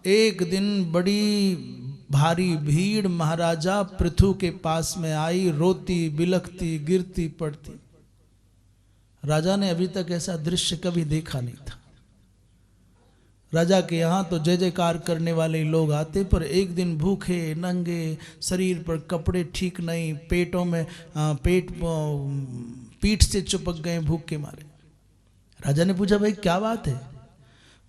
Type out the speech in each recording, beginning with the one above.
एक दिन बड़ी भारी भीड़ महाराजा पृथु के पास में आई, रोती बिलखती गिरती पड़ती। राजा ने अभी तक ऐसा दृश्य कभी देखा नहीं था। राजा के यहाँ तो जय जयकार करने वाले लोग आते, पर एक दिन भूखे नंगे, शरीर पर कपड़े ठीक नहीं, पेटों में पीठ से चिपक गए भूख के मारे। राजा ने पूछा, भाई क्या बात है?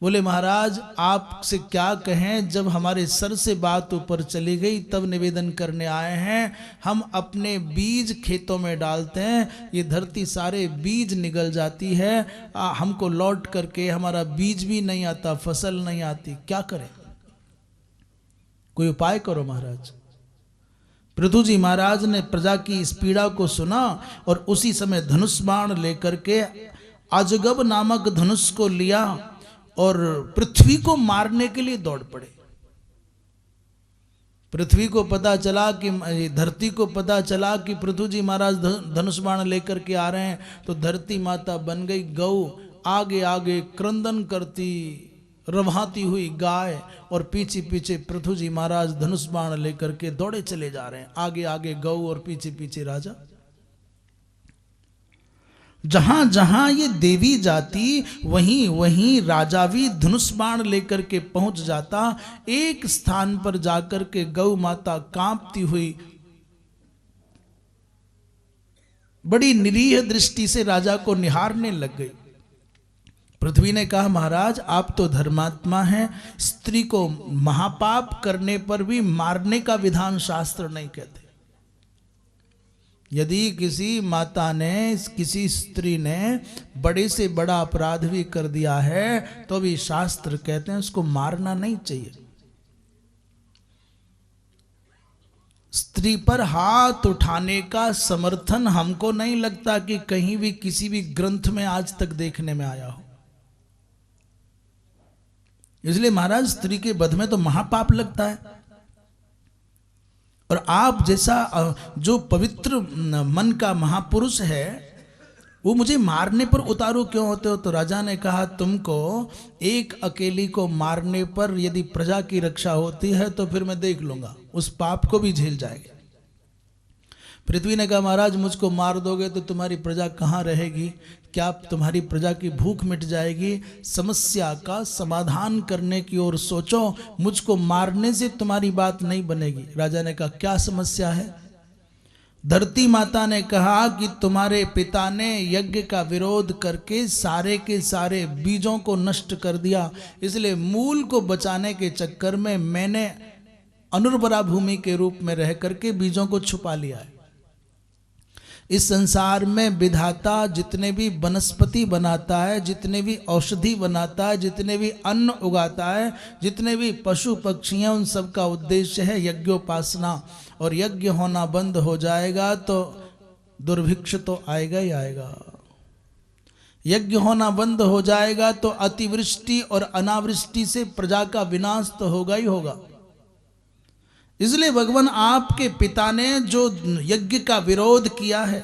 बोले, महाराज आपसे क्या कहें, जब हमारे सर से बात ऊपर चली गई तब निवेदन करने आए हैं। हम अपने बीज खेतों में डालते हैं, ये धरती सारे बीज निगल जाती है, हमको लौट करके हमारा बीज भी नहीं आता, फसल नहीं आती, क्या करें? कोई उपाय करो महाराज। पृथु जी महाराज ने प्रजा की इस पीड़ा को सुना और उसी समय धनुष बाण लेकर के अजगब नामक धनुष को लिया और पृथ्वी को मारने के लिए दौड़ पड़े। पृथ्वी को पता चला कि धरती को पता चला कि पृथु जी महाराज धनुष बाण लेकर के आ रहे हैं, तो धरती माता बन गई गौ, आगे आगे क्रंदन करती रवाती हुई गाय, और पीछे पीछे पृथु जी महाराज धनुष बाण लेकर के दौड़े चले जा रहे हैं। आगे आगे गौ और पीछे पीछे राजा। जहां जहां ये देवी जाती वहीं वहीं राजा भी धनुष बाण लेकर के पहुंच जाता। एक स्थान पर जाकर के गौ माता कांपती हुई बड़ी निरीह दृष्टि से राजा को निहारने लग गई। पृथ्वी ने कहा, महाराज आप तो धर्मात्मा हैं, स्त्री को महापाप करने पर भी मारने का विधान शास्त्र नहीं कहते। यदि किसी माता ने, किसी स्त्री ने बड़े से बड़ा अपराध भी कर दिया है तो भी शास्त्र कहते हैं उसको मारना नहीं चाहिए। स्त्री पर हाथ उठाने का समर्थन हमको नहीं लगता कि कहीं भी किसी भी ग्रंथ में आज तक देखने में आया हो। इसलिए महाराज स्त्री के वध में तो महापाप लगता है। और आप जैसा जो पवित्र मन का महापुरुष है वो मुझे मारने पर उतारू क्यों होते हो? तो राजा ने कहा, तुमको एक अकेली को मारने पर यदि प्रजा की रक्षा होती है तो फिर मैं देख लूंगा, उस पाप को भी झेल जाएगा। पृथ्वी ने कहा, महाराज मुझको मार दोगे तो तुम्हारी प्रजा कहाँ रहेगी? क्या तुम्हारी प्रजा की भूख मिट जाएगी? समस्या का समाधान करने की ओर सोचो, मुझको मारने से तुम्हारी बात नहीं बनेगी। राजा ने कहा, क्या समस्या है? धरती माता ने कहा कि तुम्हारे पिता ने यज्ञ का विरोध करके सारे के सारे बीजों को नष्ट कर दिया, इसलिए मूल को बचाने के चक्कर में मैंने अनुर्वरा भूमि के रूप में रह करके बीजों को छुपा लिया है। इस संसार में विधाता जितने भी वनस्पति बनाता है, जितने भी औषधि बनाता है, जितने भी अन्न उगाता है, जितने भी पशु पक्षी हैं, उन सब का उद्देश्य है यज्ञोपासना। और यज्ञ होना बंद हो जाएगा तो दुर्भिक्ष तो आएगा ही आएगा। यज्ञ होना बंद हो जाएगा तो अतिवृष्टि और अनावृष्टि से प्रजा का विनाश तो होगा ही होगा। इसलिए भगवान आपके पिता ने जो यज्ञ का विरोध किया है,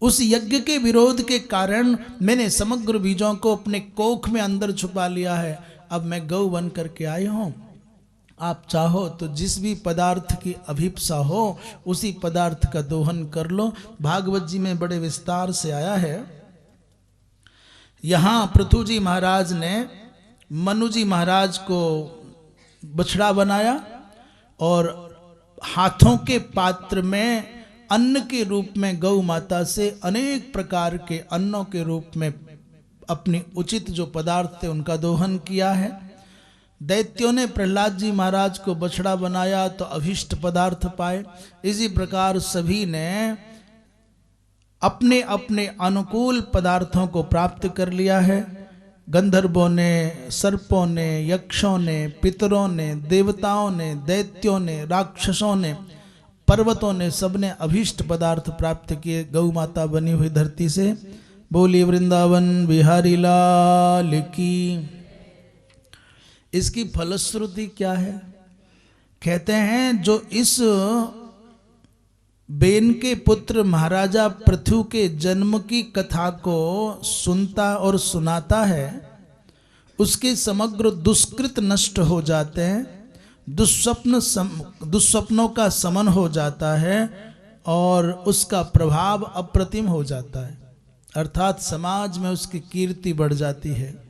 उस यज्ञ के विरोध के कारण मैंने समग्र बीजों को अपने कोख में अंदर छुपा लिया है। अब मैं गौ बन करके आई हूं। आप चाहो तो जिस भी पदार्थ की अभिप्सा हो उसी पदार्थ का दोहन कर लो। भागवत जी में बड़े विस्तार से आया है। यहां पृथु जी महाराज ने मनु जी महाराज को बछड़ा बनाया और हाथों के पात्र में अन्न के रूप में गौ माता से अनेक प्रकार के अन्नों के रूप में अपनी उचित जो पदार्थ थे उनका दोहन किया है। दैत्यों ने प्रहलाद जी महाराज को बछड़ा बनाया तो अभिष्ट पदार्थ पाए। इसी प्रकार सभी ने अपने अपने अनुकूल पदार्थों को प्राप्त कर लिया है। गंधर्वों ने, सर्पों ने, यक्षों ने, पितरों ने, देवताओं ने, दैत्यों ने, राक्षसों ने, पर्वतों ने, सबने अभीष्ट पदार्थ प्राप्त किए गौ माता बनी हुई धरती से। बोली वृंदावन बिहारी लाल की। इसकी फलश्रुति क्या है? कहते हैं जो इस बेन के पुत्र महाराजा पृथु के जन्म की कथा को सुनता और सुनाता है, उसके समग्र दुष्कृत नष्ट हो जाते हैं, दुष्स्वप्नों का समन हो जाता है और उसका प्रभाव अप्रतिम हो जाता है, अर्थात समाज में उसकी कीर्ति बढ़ जाती है।